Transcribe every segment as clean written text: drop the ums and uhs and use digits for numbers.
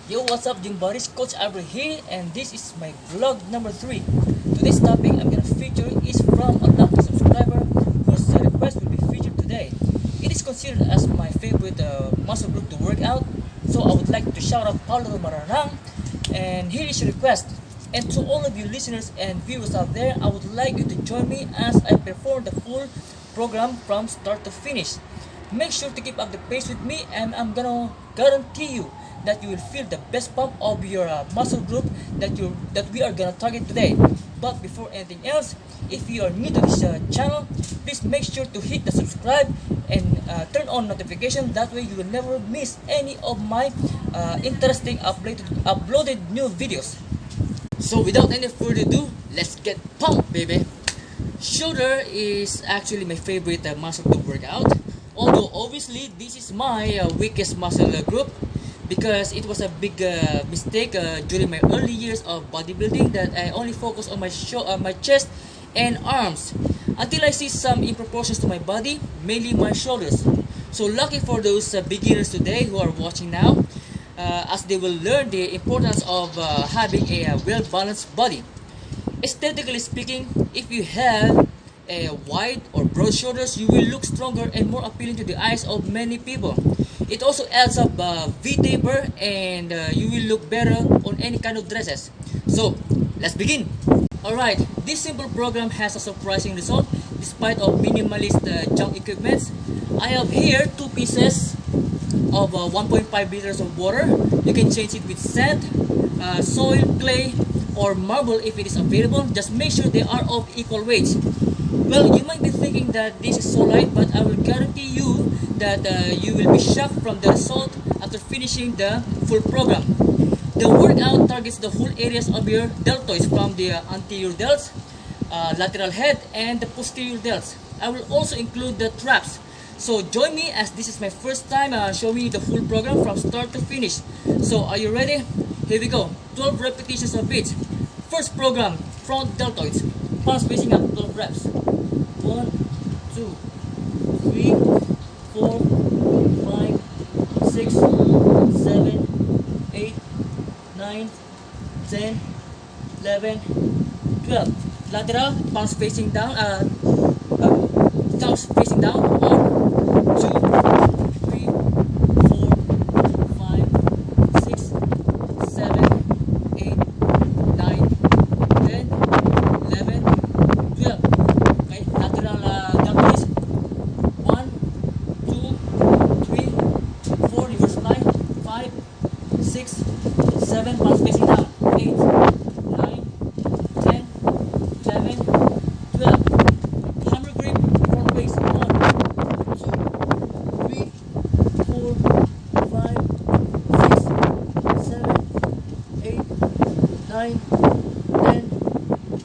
Yo, what's up, gym buddies? Coach Albert here, and this is my vlog number 3. Today's topic I'm gonna feature is from a lucky subscriber whose request will be featured today. It is considered as my favorite muscle group to work out, so I would like to shout out Paulo Maranang, and here is your request. And to all of you listeners and viewers out there, I would like you to join me as I perform the full program from start to finish. Make sure to keep up the pace with me, and I'm gonna guarantee you that you will feel the best pump of your muscle group that we are gonna target today. But before anything else, if you are new to this channel, please make sure to hit the subscribe and turn on notification. That way you will never miss any of my interesting uploaded new videos. So without any further ado, let's get pumped, baby. Shoulder is actually my favorite muscle to work out. Although obviously this is my weakest muscle group, because it was a big mistake during my early years of bodybuilding that I only focus on my chest and arms until I see some improportions to my body, mainly my shoulders. So lucky for those beginners today who are watching now, as they will learn the importance of having a well-balanced body. Aesthetically speaking, if you have a wide or broad shoulders, you will look stronger and more appealing to the eyes of many people. It also adds up V-taper, and you will look better on any kind of dresses. So let's begin. Alright, this simple program has a surprising result despite of minimalist junk equipments. I have here 2 pieces of 1.5 liters of water. You can change it with sand, soil, clay, or marble if it is available. Just make sure they are of equal weights. Well, you might be thinking that this is so light, but I will guarantee you that you will be shocked from the result after finishing the full program. The workout targets the whole areas of your deltoids, from the anterior delts, lateral head, and the posterior delts. I will also include the traps. So join me, as this is my first time showing you the full program from start to finish. So are you ready? Here we go. 12 repetitions of it. First program, front deltoids. Palms facing up, 12 reps. 1, 2, 3, 4, 5, 6, 7, 8, 9, 10, 11, 12. Lateral, palms facing down, thumbs facing down. 1, 2, 3, 4, 5, 6, 7, 8, 9, 10, 11, 12. Okay, lateral deltoids. 1, 2, 3, 4, reverse line. 5, 6, 7, palms facing down. 8, 9, 10, 11, 12. Hammer grip, front waist. 1, 2, 3, 4, 5, 6, 7, 8, 9, 10,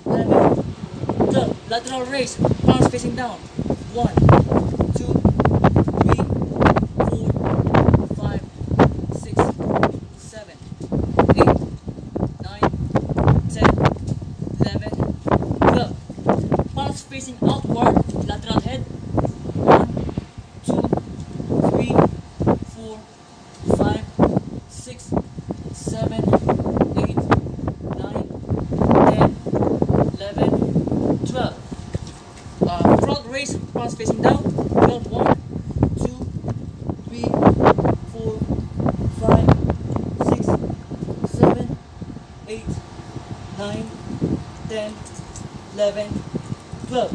11, 12. Lateral raise, palms facing down. 1, 2, 3, 4, 5, 6, 7, 8, 9, 10, 11, 12. Palms facing outward, lateral head. 1, 2, 3, 4, 5, 6, 7, 8, 9, 10, 11, 12. Front raise, palms facing down. 12, 1, 2, 3, 4, 5, 6, 7, 8, 9, 10, 11, 12.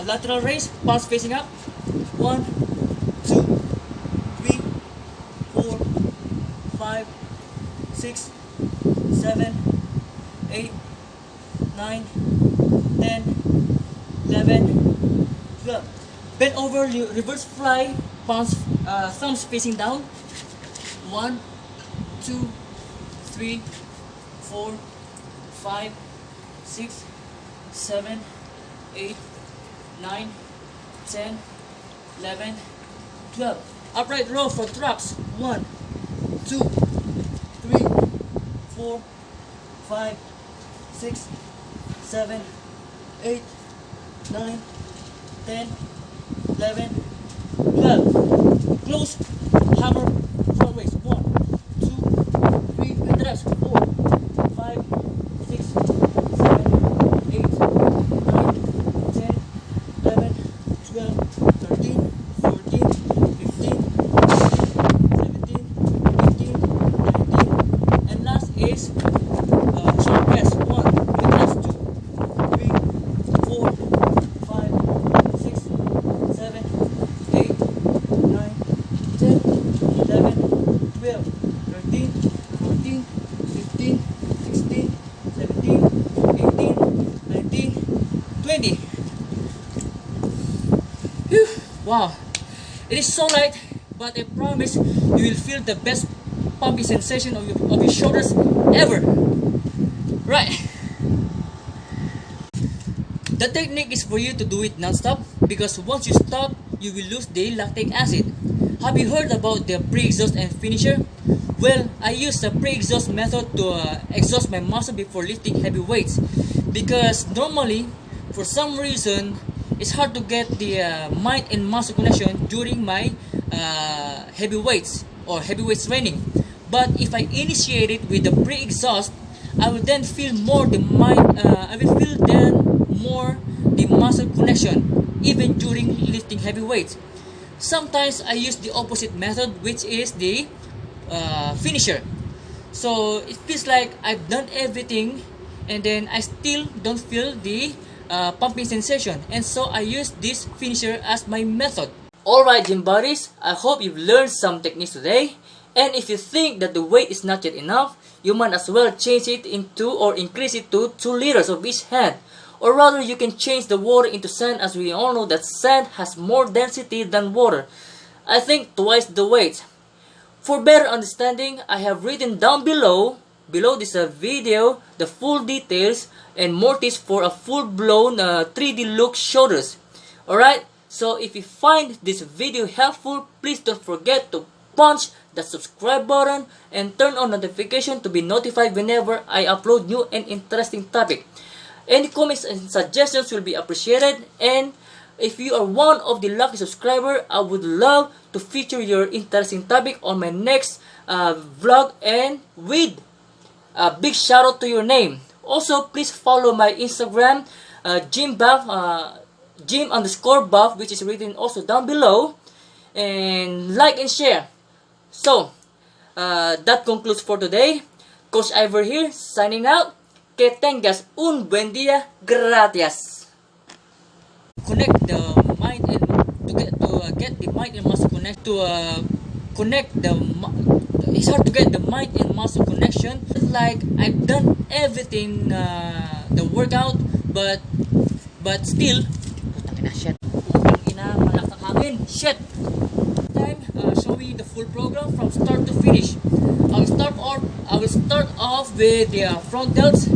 Lateral raise, palms facing up. 1, 2, 3, 4, 5, 6, 7, 8, 9, 10, 11, 12. Bend over, reverse fly, thumbs facing down. 1, 2, 3, 4, 5, 6, 7, 8, 9, 10, 11, 12. Upright row for traps. 1, 2, 3, 4, 5, 6, 7, 8, 9, 10, 11, 12. Close hammer front waist. 1, 2, is short rest. 1, quick rest. 2, 3, 4, 5, 6, 7, 8, 9, 10, 11, 12, 13, 14, 15, 16, 17, 18, 19, 20. Whew. Wow, it is so light, but I promise you will feel the best pumping sensation of your shoulders ever. Right. The technique is for you to do it non-stop, because once you stop, you will lose the lactic acid. Have you heard about the pre-exhaust and finisher? Well, I use the pre-exhaust method to exhaust my muscle before lifting heavy weights, because normally, for some reason, it's hard to get the mind and muscle connection during my heavy weights or heavy weights training. But if I initiate it with the pre-exhaust, I will then feel more the muscle connection even during lifting heavy weights. Sometimes I use the opposite method, which is the finisher. So it feels like I've done everything and then I still don't feel the pumping sensation, and so I use this finisher as my method. Alright gym buddies, I hope you've learned some techniques today, and if you think that the weight is not yet enough, you might as well change it into or increase it to 2 liters of each hand. Or rather, you can change the water into sand, as we all know that sand has more density than water. I think twice the weight. For better understanding, I have written down below this video the full details and more tips for a full-blown 3D look shoulders. Alright, so if you find this video helpful, please don't forget to punch the subscribe button and turn on notification to be notified whenever I upload new and interesting topic. Any comments and suggestions will be appreciated, and if you are one of the lucky subscriber, I would love to feature your interesting topic on my next vlog, and with a big shout out to your name. Also, please follow my Instagram, gym_buff, which is written also down below, and like and share. So, that concludes for today. Coach Ivor here, signing out. Que tengas un buen día. Gracias. Connect the mind and to get the mind and muscle connect to connect the. It's hard to get the mind and muscle connection. It's like I've done everything, the workout, but still, shit. Shit. Time showing the full program from start to finish. I will start off with the front delts.